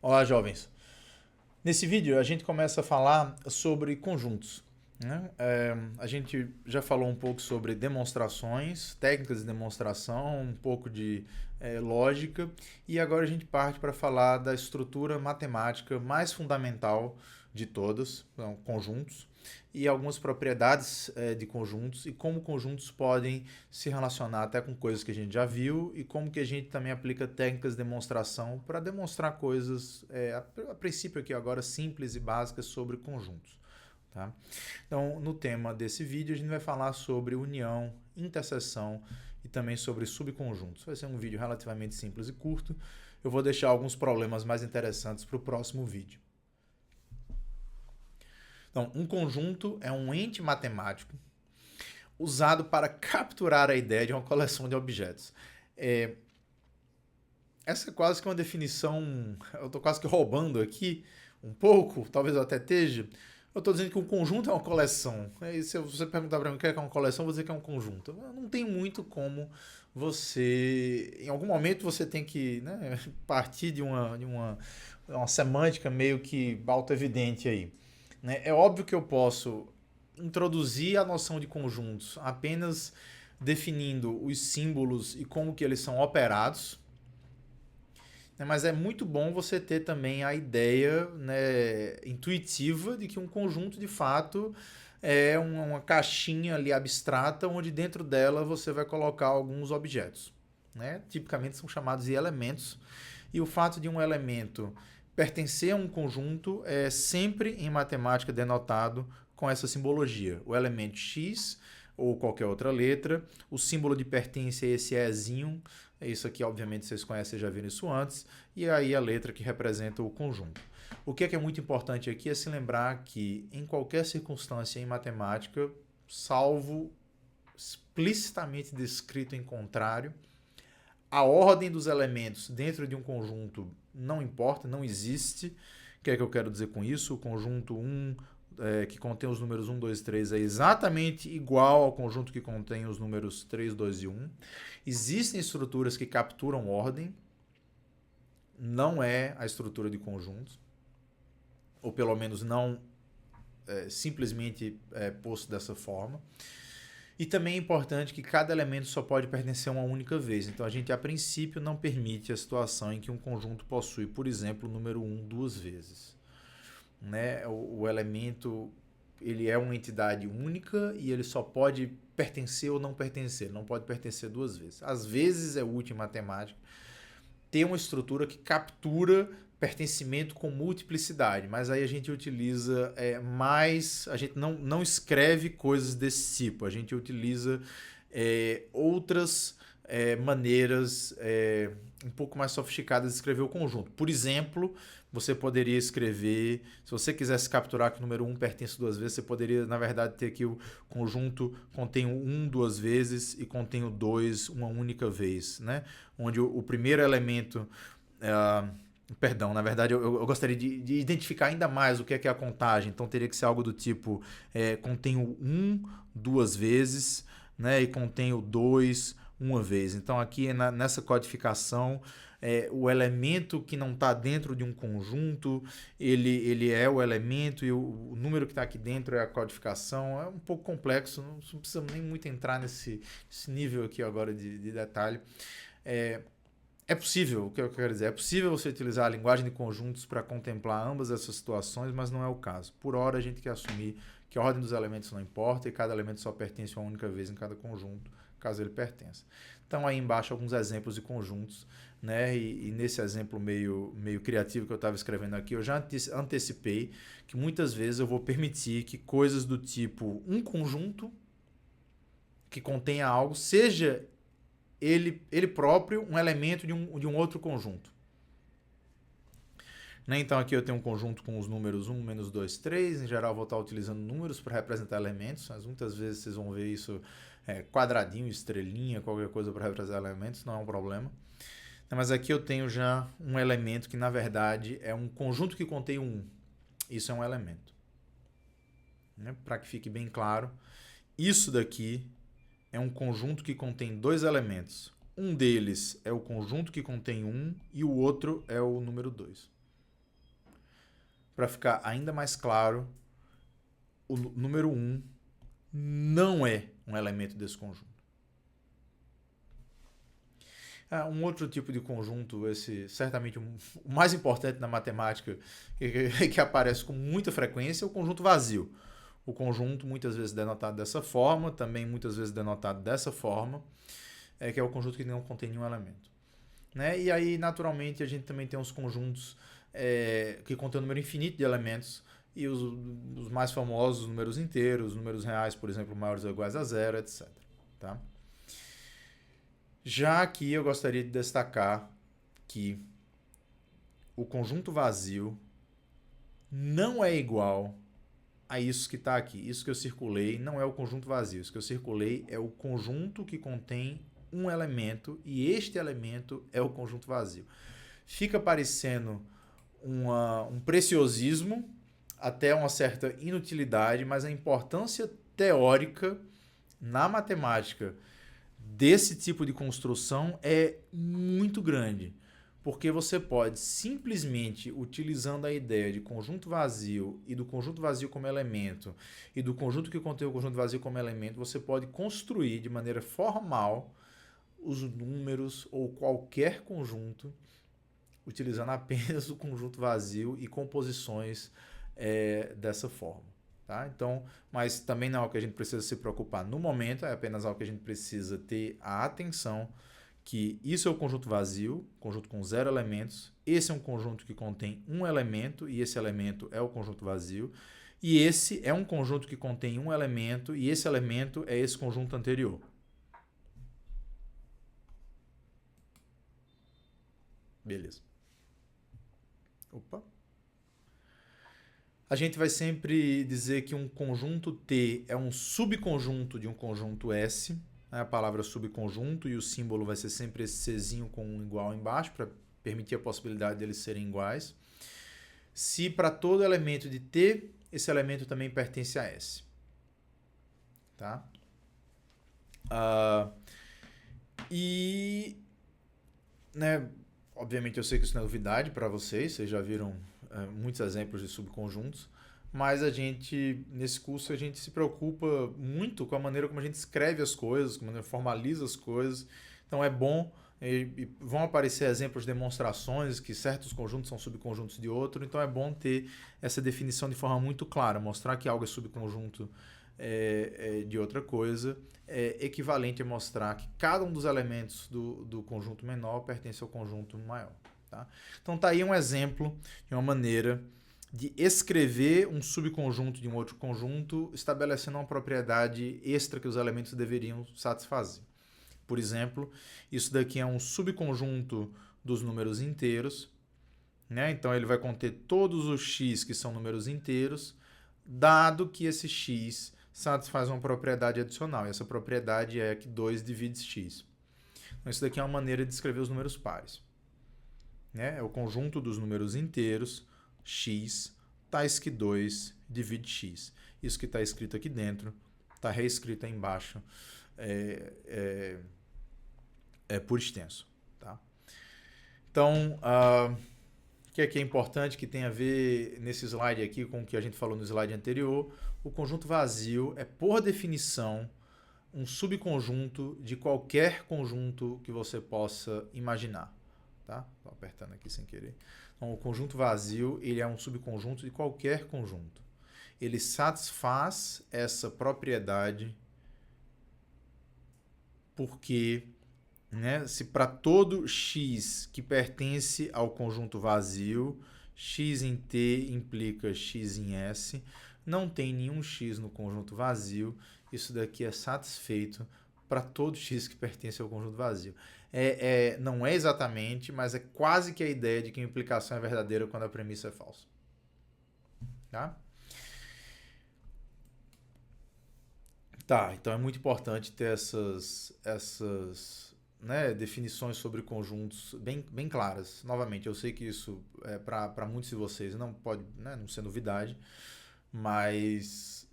Olá, jovens. Nesse vídeo a gente começa a falar sobre conjuntos, né? A gente já falou um pouco sobre demonstrações, técnicas de demonstração, um pouco de lógica, e agora a gente parte para falar da estrutura matemática mais fundamental de todas, são conjuntos, e algumas propriedades de conjuntos e como conjuntos podem se relacionar até com coisas que a gente já viu e como que a gente também aplica técnicas de demonstração para demonstrar coisas, a princípio aqui agora simples e básicas sobre conjuntos. Tá? Então, no tema desse vídeo, a gente vai falar sobre união, interseção e também sobre subconjuntos. Vai ser um vídeo relativamente simples e curto. Eu vou deixar alguns problemas mais interessantes para o próximo vídeo. Então, um conjunto é um ente matemático usado para capturar a ideia de uma coleção de objetos. Essa é quase que uma definição, eu estou quase que roubando aqui um pouco, talvez eu até esteja. Eu estou dizendo que um conjunto é uma coleção. E se você perguntar para mim o que é uma coleção, eu vou dizer que é um conjunto. Não tem muito como você... Em algum momento você tem que, né, partir de uma semântica meio que auto-evidente aí. Né? É óbvio que eu posso introduzir a noção de conjuntos apenas definindo os símbolos e como que eles são operados, né? Mas é muito bom você ter também a ideia, né, intuitiva de que um conjunto de fato é uma caixinha ali abstrata onde dentro dela você vai colocar alguns objetos. Né? Tipicamente são chamados de elementos, e o fato de um elemento pertencer a um conjunto é sempre em matemática denotado com essa simbologia. O elemento X ou qualquer outra letra, o símbolo de pertence é esse Ezinho, isso aqui obviamente vocês conhecem, vocês já viram isso antes, e aí a letra que representa o conjunto. O que é muito importante aqui é se lembrar que em qualquer circunstância em matemática, salvo explicitamente descrito em contrário, a ordem dos elementos dentro de um conjunto não importa, não existe. O que é que eu quero dizer com isso? O conjunto 1, que contém os números 1, 2, 3, é exatamente igual ao conjunto que contém os números 3, 2 e 1. Existem estruturas que capturam ordem, não é a estrutura de conjuntos, ou pelo menos não simplesmente posto dessa forma. E também é importante que cada elemento só pode pertencer a uma única vez. Então a gente, a princípio, não permite a situação em que um conjunto possui, por exemplo, o número 1 duas vezes. Né? O elemento ele é uma entidade única e ele só pode pertencer ou não pertencer. Não pode pertencer duas vezes. Às vezes é útil em matemática ter uma estrutura que captura pertencimento com multiplicidade, mas aí a gente utiliza mais, a gente não escreve coisas desse tipo, a gente utiliza outras maneiras um pouco mais sofisticadas de escrever o conjunto. Por exemplo, você poderia escrever, se você quisesse capturar que o número 1 pertence duas vezes, você poderia, na verdade, ter que o conjunto contém o 1 duas vezes e contém o 2 uma única vez, né? Onde o primeiro elemento... perdão, na verdade eu gostaria de identificar ainda mais o que é a contagem, então teria que ser algo do tipo contém o 1 duas vezes, né, e contém o 2 uma vez. Então aqui nessa codificação o elemento que não está dentro de um conjunto, ele é o elemento e o número que está aqui dentro é a codificação. É um pouco complexo, não precisa nem muito entrar nesse nível aqui agora de detalhe. É possível, o que eu quero dizer, é possível você utilizar a linguagem de conjuntos para contemplar ambas essas situações, mas não é o caso. Por hora, a gente quer assumir que a ordem dos elementos não importa e cada elemento só pertence uma única vez em cada conjunto, caso ele pertença. Então, aí embaixo, alguns exemplos de conjuntos, né? E nesse exemplo meio criativo que eu estava escrevendo aqui, eu já antecipei que muitas vezes eu vou permitir que coisas do tipo um conjunto que contenha algo seja ele próprio um elemento de um outro conjunto. Né? Então aqui eu tenho um conjunto com os números 1, menos 2, 3. Em geral eu vou estar utilizando números para representar elementos, mas muitas vezes vocês vão ver isso quadradinho, estrelinha, qualquer coisa para representar elementos, não é um problema. Mas aqui eu tenho já um elemento que na verdade é um conjunto que contém 1. Isso é um elemento. Né? Para que fique bem claro, isso daqui é um conjunto que contém dois elementos. Um deles é o conjunto que contém 1 e o outro é o número 2. para ficar ainda mais claro, o número 1 não é um elemento desse conjunto. Um outro tipo de conjunto, esse certamente o mais importante na matemática, que aparece com muita frequência, é o conjunto vazio. O conjunto, muitas vezes denotado dessa forma, também muitas vezes denotado dessa forma, que é o conjunto que não contém nenhum elemento. Né? E aí, naturalmente, a gente também tem os conjuntos que contêm um número infinito de elementos, e os mais famosos, os números inteiros, os números reais, por exemplo, maiores ou iguais a zero, etc. Tá? Já aqui eu gostaria de destacar que o conjunto vazio não é igual a isso que está aqui. Isso que eu circulei não é o conjunto vazio. Isso que eu circulei é o conjunto que contém um elemento, e este elemento é o conjunto vazio. Fica parecendo um preciosismo, até uma certa inutilidade, mas a importância teórica na matemática desse tipo de construção é muito grande, porque você pode simplesmente, utilizando a ideia de conjunto vazio e do conjunto vazio como elemento e do conjunto que contém o conjunto vazio como elemento, você pode construir de maneira formal os números ou qualquer conjunto utilizando apenas o conjunto vazio e composições dessa forma. Tá? Então, mas também não é algo que a gente precisa se preocupar no momento, é apenas algo que a gente precisa ter a atenção que isso é o conjunto vazio, conjunto com 0 elementos, esse é um conjunto que contém um elemento e esse elemento é o conjunto vazio, e esse é um conjunto que contém um elemento e esse elemento é esse conjunto anterior. Beleza. Opa. A gente vai sempre dizer que um conjunto T é um subconjunto de um conjunto S. Né? A palavra subconjunto e o símbolo vai ser sempre esse Czinho com um igual embaixo, para permitir a possibilidade deles serem iguais. Se para todo elemento de T, esse elemento também pertence a S. Tá? Né, obviamente eu sei que isso não é novidade para vocês já viram muitos exemplos de subconjuntos, mas nesse curso, a gente se preocupa muito com a maneira como a gente escreve as coisas, como a maneira formaliza as coisas. Então é bom, e vão aparecer exemplos, demonstrações que certos conjuntos são subconjuntos de outro, então é bom ter essa definição de forma muito clara, mostrar que algo é subconjunto de outra coisa, é equivalente a mostrar que cada um dos elementos do conjunto menor pertence ao conjunto maior. Tá? Então tá aí um exemplo de uma maneira de escrever um subconjunto de um outro conjunto, estabelecendo uma propriedade extra que os elementos deveriam satisfazer. Por exemplo, isso daqui é um subconjunto dos números inteiros, né? Então ele vai conter todos os x que são números inteiros, dado que esse x satisfaz uma propriedade adicional, e essa propriedade é que 2 divide x. Então isso daqui é uma maneira de escrever os números pares. É o conjunto dos números inteiros, x, tais que 2 divide x. Isso que está escrito aqui dentro, está reescrito aí embaixo, por extenso. Tá? Então, o que é importante, que tem a ver nesse slide aqui com o que a gente falou no slide anterior, o conjunto vazio é, por definição, um subconjunto de qualquer conjunto que você possa imaginar. Tá? Estou apertando aqui sem querer. Então, o conjunto vazio ele é um subconjunto de qualquer conjunto. Ele satisfaz essa propriedade porque, né, se para todo x que pertence ao conjunto vazio, x em T implica x em S, não tem nenhum x no conjunto vazio, isso daqui é satisfeito para todo x que pertence ao conjunto vazio. Não é exatamente, mas é quase que a ideia de que a implicação é verdadeira quando a premissa é falsa. Tá? Tá, então é muito importante ter essas né, definições sobre conjuntos bem claras. Novamente, eu sei que isso para muitos de vocês não pode, né, não ser novidade, mas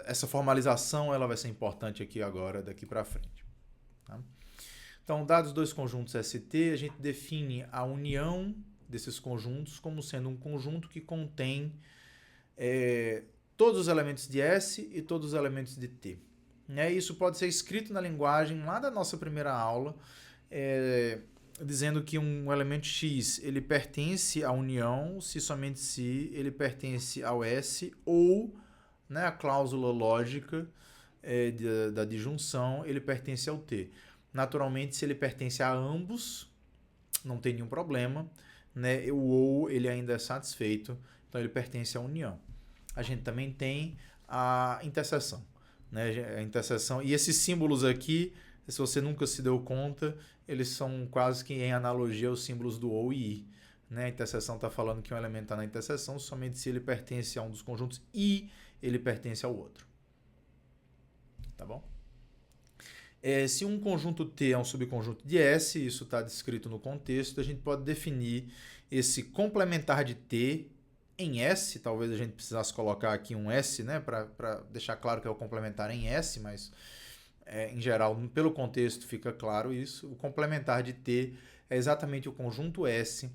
essa formalização ela vai ser importante aqui agora, daqui para frente. Tá? Então, dados dois conjuntos ST, a gente define a união desses conjuntos como sendo um conjunto que contém todos os elementos de S e todos os elementos de T. Isso pode ser escrito na linguagem lá da nossa primeira aula, dizendo que um elemento X ele pertence à união se somente se ele pertence ao S, ou a cláusula lógica da disjunção ele pertence ao T. Naturalmente, se ele pertence a ambos, não tem nenhum problema, o ou ele ainda é satisfeito, então ele pertence à união. A gente também tem a interseção. A interseção, e esses símbolos aqui, se você nunca se deu conta, eles são quase que em analogia aos símbolos do ou e i. A interseção está falando que um elemento está na interseção somente se ele pertence a um dos conjuntos e ele pertence ao outro. Tá bom? Se um conjunto T é um subconjunto de S, isso está descrito no contexto, a gente pode definir esse complementar de T em S. Talvez a gente precisasse colocar aqui um S, para deixar claro que é o complementar em S, mas em geral, pelo contexto, fica claro isso. O complementar de T é exatamente o conjunto S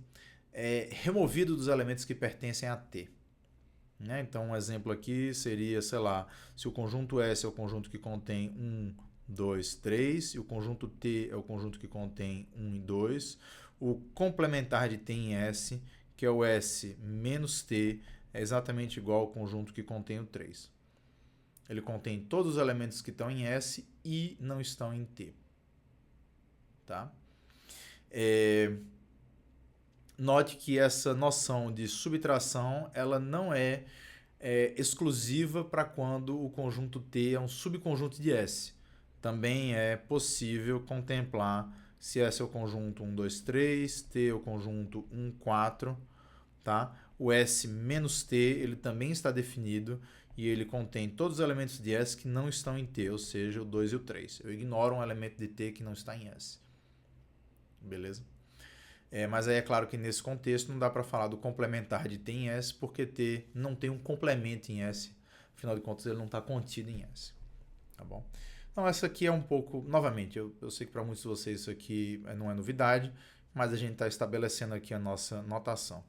removido dos elementos que pertencem a T. Então, um exemplo aqui seria, sei lá, se o conjunto S é o conjunto que contém 1, 2, 3, e o conjunto T é o conjunto que contém 1 e 2, o complementar de T em S, que é o S menos T, é exatamente igual ao conjunto que contém o 3. Ele contém todos os elementos que estão em S e não estão em T. Tá? Note que essa noção de subtração ela não é exclusiva para quando o conjunto T é um subconjunto de S. Também é possível contemplar se S é o conjunto 1, 2, 3, T é o conjunto 1, 4, tá? O S menos T ele também está definido e ele contém todos os elementos de S que não estão em T, ou seja, o 2 e o 3. Eu ignoro um elemento de T que não está em S. Beleza? Mas aí é claro que nesse contexto não dá para falar do complementar de T em S, porque T não tem um complemento em S. Afinal de contas, ele não está contido em S. Tá bom? Então, essa aqui é um pouco... Novamente, eu sei que para muitos de vocês isso aqui não é novidade, mas a gente está estabelecendo aqui a nossa notação.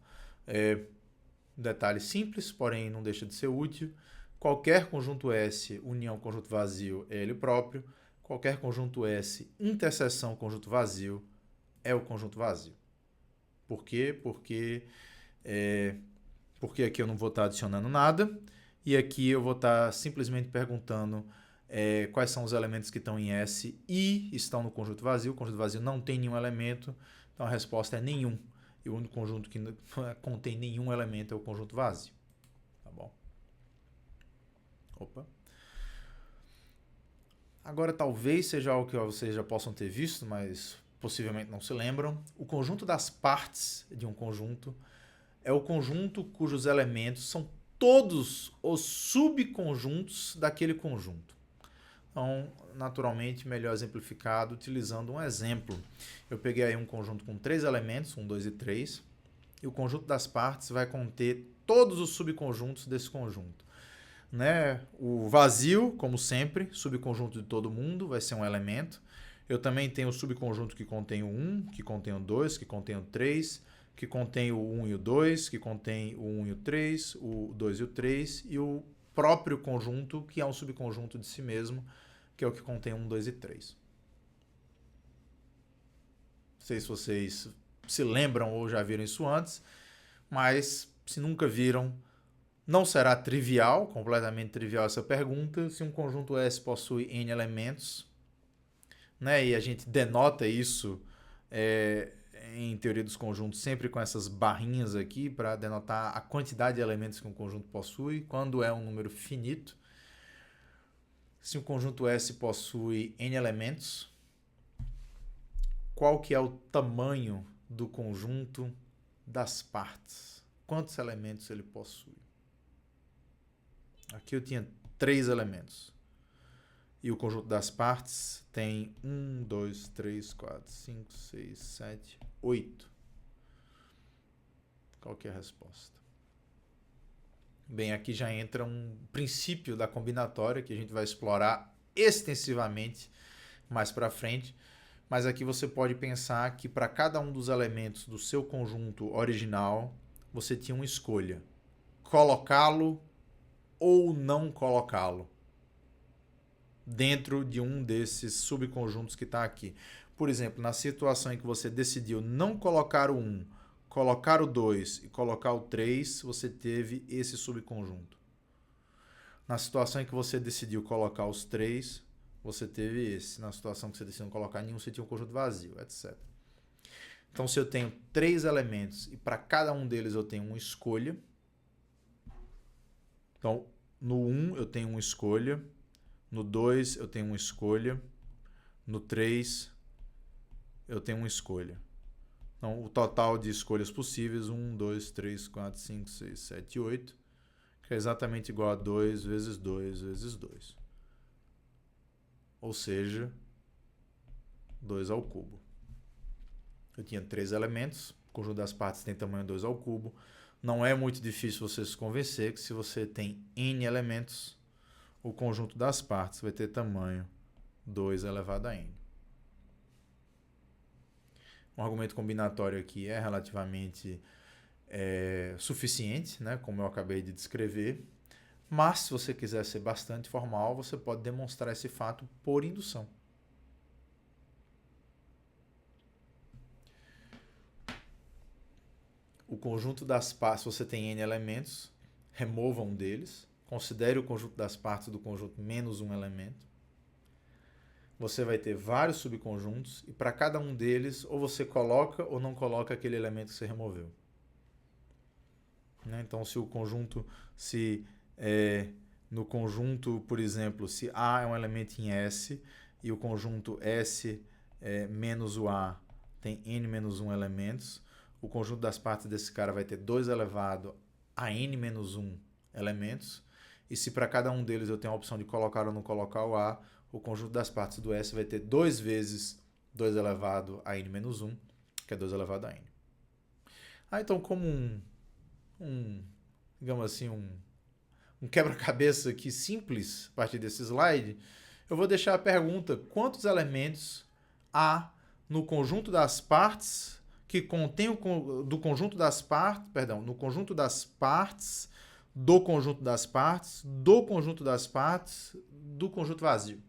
Detalhe simples, porém não deixa de ser útil. Qualquer conjunto S, união conjunto vazio, é ele próprio. Qualquer conjunto S, interseção conjunto vazio, é o conjunto vazio. Por quê? Porque aqui eu não vou estar adicionando nada e aqui eu vou estar simplesmente perguntando quais são os elementos que estão em S e estão no conjunto vazio. O conjunto vazio não tem nenhum elemento, então a resposta é nenhum. E o único conjunto que não contém nenhum elemento é o conjunto vazio. Tá bom? Opa. Agora talvez seja algo que vocês já possam ter visto, mas possivelmente não se lembram. O conjunto das partes de um conjunto é o conjunto cujos elementos são todos os subconjuntos daquele conjunto. Então, naturalmente, melhor exemplificado utilizando um exemplo. Eu peguei aí um conjunto com 3 elementos, 1, 2 e 3, e o conjunto das partes vai conter todos os subconjuntos desse conjunto. O vazio, como sempre, subconjunto de todo mundo, vai ser um elemento. Eu também tenho o subconjunto que contém o 1, que contém o 2, que contém o 3, que contém o 1 e o 2, que contém o 1 e o 3, o 2 e o 3, e o próprio conjunto, que é um subconjunto de si mesmo, que é o que contém 1, 2 e 3. Não sei se vocês se lembram ou já viram isso antes, mas se nunca viram, não será trivial, completamente trivial essa pergunta, se um conjunto S possui N elementos, e a gente denota isso em teoria dos conjuntos sempre com essas barrinhas aqui para denotar a quantidade de elementos que um conjunto possui, quando é um número finito. Se um conjunto S possui N elementos, qual que é o tamanho do conjunto das partes? Quantos elementos ele possui? Aqui eu tinha 3 elementos. E o conjunto das partes tem 1, 2, 3, 4, 5, 6, 7, 8. Qual que é a resposta? Bem, aqui já entra um princípio da combinatória que a gente vai explorar extensivamente mais para frente, Mas aqui você pode pensar que para cada um dos elementos do seu conjunto original, você tinha uma escolha: colocá-lo ou não colocá-lo dentro de um desses subconjuntos que está aqui. Por exemplo, na situação em que você decidiu não colocar o 1, colocar o 2 e colocar o 3, você teve esse subconjunto. Na situação em que você decidiu colocar os 3, você teve esse. Na situação que você decidiu não colocar nenhum, você tinha um conjunto vazio, etc. Então, se eu tenho 3 elementos e para cada um deles eu tenho uma escolha. Então, no 1 eu tenho uma escolha, no 2 eu tenho uma escolha, no 3 eu tenho uma escolha. Então, o total de escolhas possíveis, 1, 2, 3, 4, 5, 6, 7, 8, que é exatamente igual a 2 vezes 2 vezes 2. Ou seja, 2 ao cubo. Eu tinha 3 elementos, o conjunto das partes tem tamanho 2 ao cubo. Não é muito difícil você se convencer que se você tem n elementos, o conjunto das partes vai ter tamanho 2 elevado a n. Um argumento combinatório aqui é relativamente suficiente, né, como eu acabei de descrever, mas se você quiser ser bastante formal, você pode demonstrar esse fato por indução. O conjunto das partes, se você tem n elementos, remova um deles, considere o conjunto das partes do conjunto menos um elemento. Você vai ter vários subconjuntos e para cada um deles, ou você coloca ou não coloca aquele elemento que você removeu. Então, se o conjunto, no conjunto, por exemplo, se A é um elemento em S e o conjunto S menos o A tem n menos 1 elementos, o conjunto das partes desse cara vai ter 2 elevado a n menos 1 elementos. E se para cada um deles eu tenho a opção de colocar ou não colocar o A, o conjunto das partes do S vai ter 2 vezes 2 elevado a n menos 1, que é 2 elevado a n. Então, como digamos assim, um quebra-cabeça aqui simples a partir desse slide, eu vou deixar a pergunta: quantos elementos há no conjunto das partes que contém do conjunto das partes, no conjunto das partes, do conjunto das partes, do conjunto das partes, do conjunto vazio?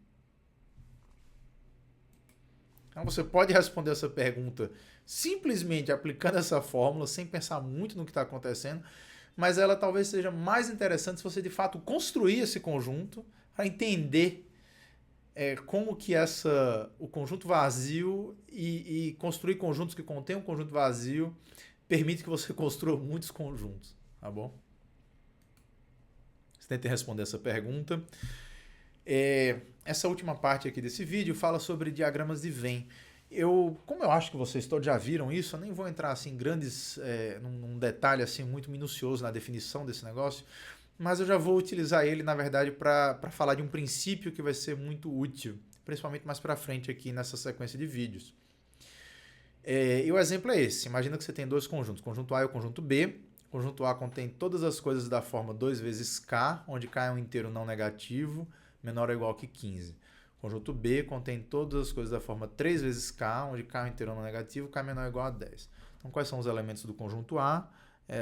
Então você pode responder essa pergunta simplesmente aplicando essa fórmula, sem pensar muito no que está acontecendo, mas ela talvez seja mais interessante se você de fato construir esse conjunto para entender como que o conjunto vazio e construir conjuntos que contêm um conjunto vazio permite que você construa muitos conjuntos, tá bom? Você tenta responder essa pergunta. Essa última parte aqui desse vídeo fala sobre diagramas de Venn. Como eu acho que vocês todos já viram isso, eu nem vou entrar assim num detalhe assim muito minucioso na definição desse negócio, mas eu já vou utilizar ele, na verdade, para falar de um princípio que vai ser muito útil, principalmente mais para frente aqui nessa sequência de vídeos. E o exemplo é esse. Imagina que você tem dois conjuntos, conjunto A e o conjunto B. O conjunto A contém todas as coisas da forma 2 vezes K, onde K é um inteiro não negativo, menor ou igual que 15. O conjunto B contém todas as coisas da forma 3 vezes K, onde K é um inteiro não negativo, K menor ou igual a 10. Então, quais são os elementos do conjunto A?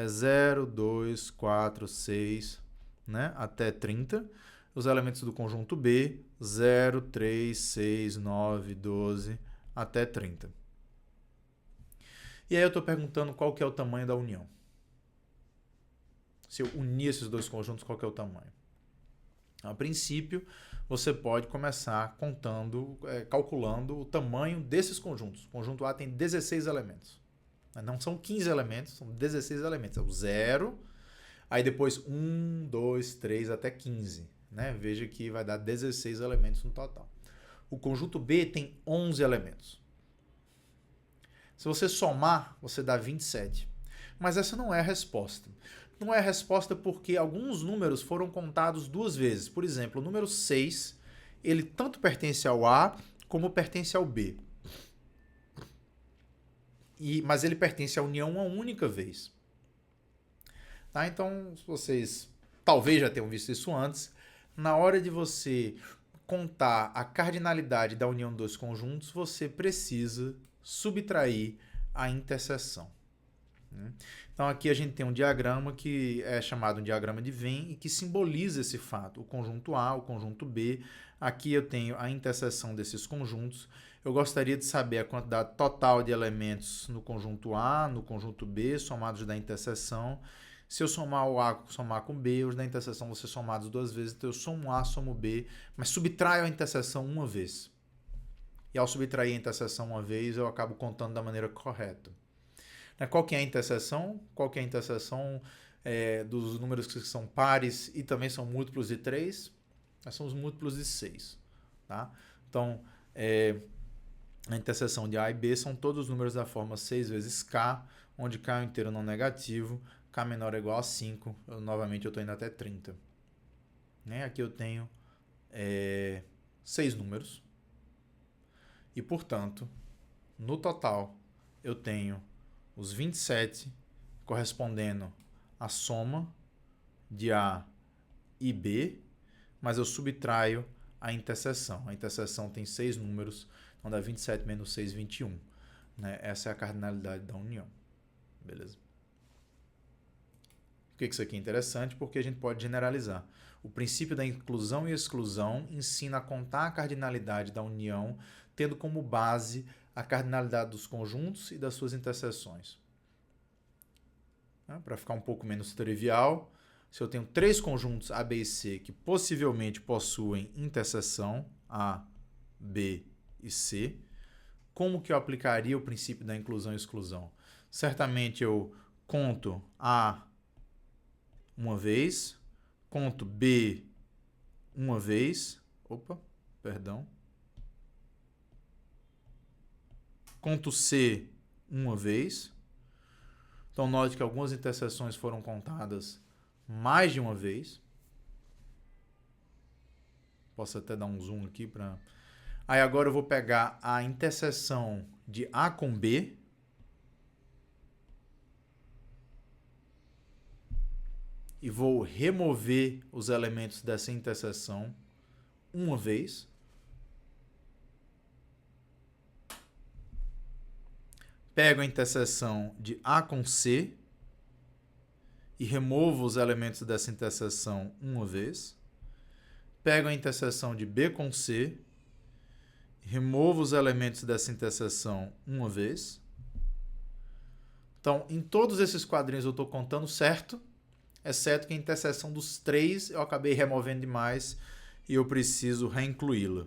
0, 2, 4, 6, né, até 30. Os elementos do conjunto B, 0, 3, 6, 9, 12, até 30. E aí eu estou perguntando qual que é o tamanho da união. Se eu unir esses dois conjuntos, qual que é o tamanho? A princípio, você pode começar calculando o tamanho desses conjuntos. O conjunto A tem 16 elementos. Não são 15 elementos, são 16 elementos. É o 0, aí depois 1, 2, 3 até 15. Né? Veja que vai dar 16 elementos no total. O conjunto B tem 11 elementos. Se você somar, você dá 27. Mas essa não é a resposta. Não é a resposta porque alguns números foram contados duas vezes. Por exemplo, o número 6, ele tanto pertence ao A como pertence ao B. Mas ele pertence à união uma única vez. Tá? Então, vocês talvez já tenham visto isso antes. Na hora de você contar a cardinalidade da união dos conjuntos, você precisa subtrair a interseção. Então aqui a gente tem um diagrama que é chamado um diagrama de Venn e que simboliza esse fato, o conjunto A, o conjunto B. Aqui eu tenho a interseção desses conjuntos. Eu gostaria de saber a quantidade total de elementos no conjunto A, no conjunto B, somados da interseção. Se eu somar o A somar com B, os da interseção vão ser somados duas vezes, então eu somo A, somo B, mas subtraio a interseção uma vez. E ao subtrair a interseção uma vez, eu acabo contando da maneira correta. Qual que é a interseção? Qual que é a interseção dos números que são pares e também são múltiplos de 3? São os múltiplos de 6. Tá? Então, a interseção de A e B são todos os números da forma 6 vezes K, onde K é um inteiro não negativo, K menor ou igual a 5. Novamente, eu estou indo até 30. Aqui eu tenho 6 números. E, portanto, no total, eu tenho os 27 correspondendo à soma de A e B, mas eu subtraio a interseção. A interseção tem 6 números, então dá 27 menos 6, 21. Essa é a cardinalidade da união. Beleza? Por que isso aqui é interessante? Porque a gente pode generalizar. O princípio da inclusão e exclusão ensina a contar a cardinalidade da união, tendo como base a cardinalidade dos conjuntos e das suas interseções. Para ficar um pouco menos trivial, se eu tenho 3 conjuntos A, B e C que possivelmente possuem interseção A, B e C, como que eu aplicaria o princípio da inclusão e exclusão? Certamente eu conto A uma vez, conto B uma vez, conto C uma vez. Então, note que algumas interseções foram contadas mais de uma vez. Posso até dar um zoom aqui para... Aí agora eu vou pegar a interseção de A com B. E vou remover os elementos dessa interseção uma vez. Pego a interseção de A com C e removo os elementos dessa interseção uma vez. Pego a interseção de B com C, removo os elementos dessa interseção uma vez. Então, em todos esses quadrinhos eu estou contando certo, exceto que a interseção dos 3 eu acabei removendo demais e eu preciso reincluí-la.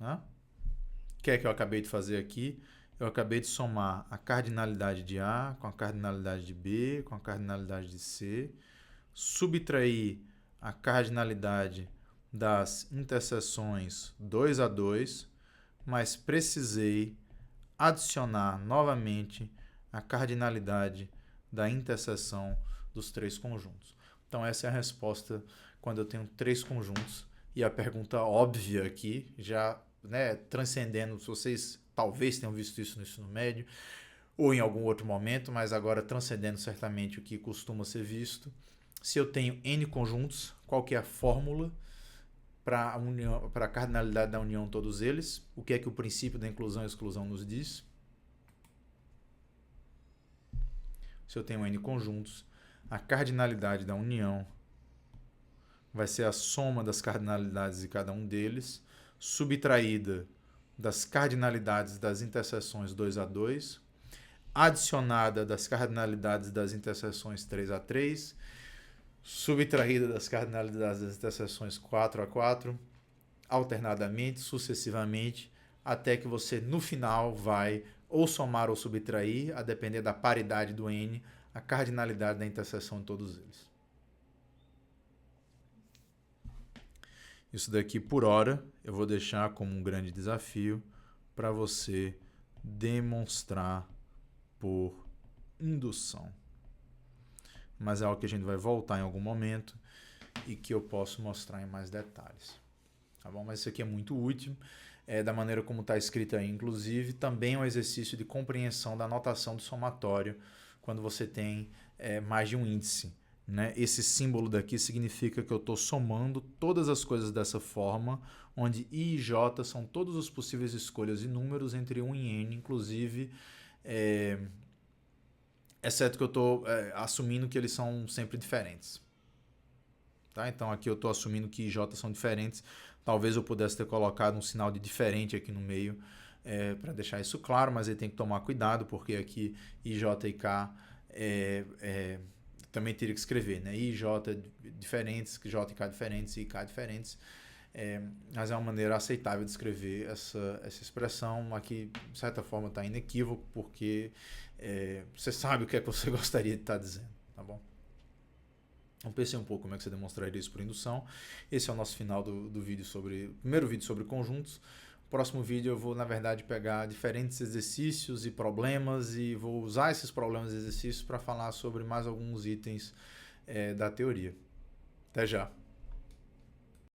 O que é que eu acabei de fazer aqui? Eu acabei de somar a cardinalidade de A com a cardinalidade de B, com a cardinalidade de C, subtrair a cardinalidade das interseções 2 a 2, mas precisei adicionar novamente a cardinalidade da interseção dos 3 conjuntos. Então essa é a resposta quando eu tenho 3 conjuntos. E a pergunta óbvia aqui, já transcendendo, se vocês talvez tenham visto isso no ensino médio ou em algum outro momento, mas agora transcendendo certamente o que costuma ser visto. Se eu tenho N conjuntos, qual que é a fórmula para a cardinalidade da união todos eles? O que é que o princípio da inclusão e exclusão nos diz? Se eu tenho N conjuntos, a cardinalidade da união vai ser a soma das cardinalidades de cada um deles, subtraída das cardinalidades das interseções 2 a 2, adicionada das cardinalidades das interseções 3 a 3, subtraída das cardinalidades das interseções 4 a 4, alternadamente, sucessivamente, até que você no final vai ou somar ou subtrair, a depender da paridade do N, a cardinalidade da interseção de todos eles. Isso daqui, por hora, eu vou deixar como um grande desafio para você demonstrar por indução. Mas é algo que a gente vai voltar em algum momento e que eu posso mostrar em mais detalhes. Tá bom? Mas isso aqui é muito útil, da maneira como está escrito aí, inclusive. Também é um exercício de compreensão da notação do somatório quando você tem mais de um índice. né? Esse símbolo daqui significa que eu estou somando todas as coisas dessa forma, onde I e J são todas as possíveis escolhas de números entre 1 e N, inclusive, exceto que eu estou assumindo que eles são sempre diferentes. Tá? Então aqui eu estou assumindo que I e J são diferentes. Talvez eu pudesse ter colocado um sinal de diferente aqui no meio para deixar isso claro, mas ele tem que tomar cuidado, porque aqui I, J e K também teria que escrever, né? I e J diferentes, J e K diferentes, I e K diferentes. Mas é uma maneira aceitável de escrever essa expressão. Aqui, de certa forma, está inequívoco, porque você sabe o que é que você gostaria de estar dizendo, tá bom? Então pensei um pouco como é que você demonstraria isso por indução. Esse é o nosso final do vídeo primeiro vídeo sobre conjuntos. No próximo vídeo eu vou, na verdade, pegar diferentes exercícios e problemas e vou usar esses problemas e exercícios para falar sobre mais alguns itens da teoria. Até já!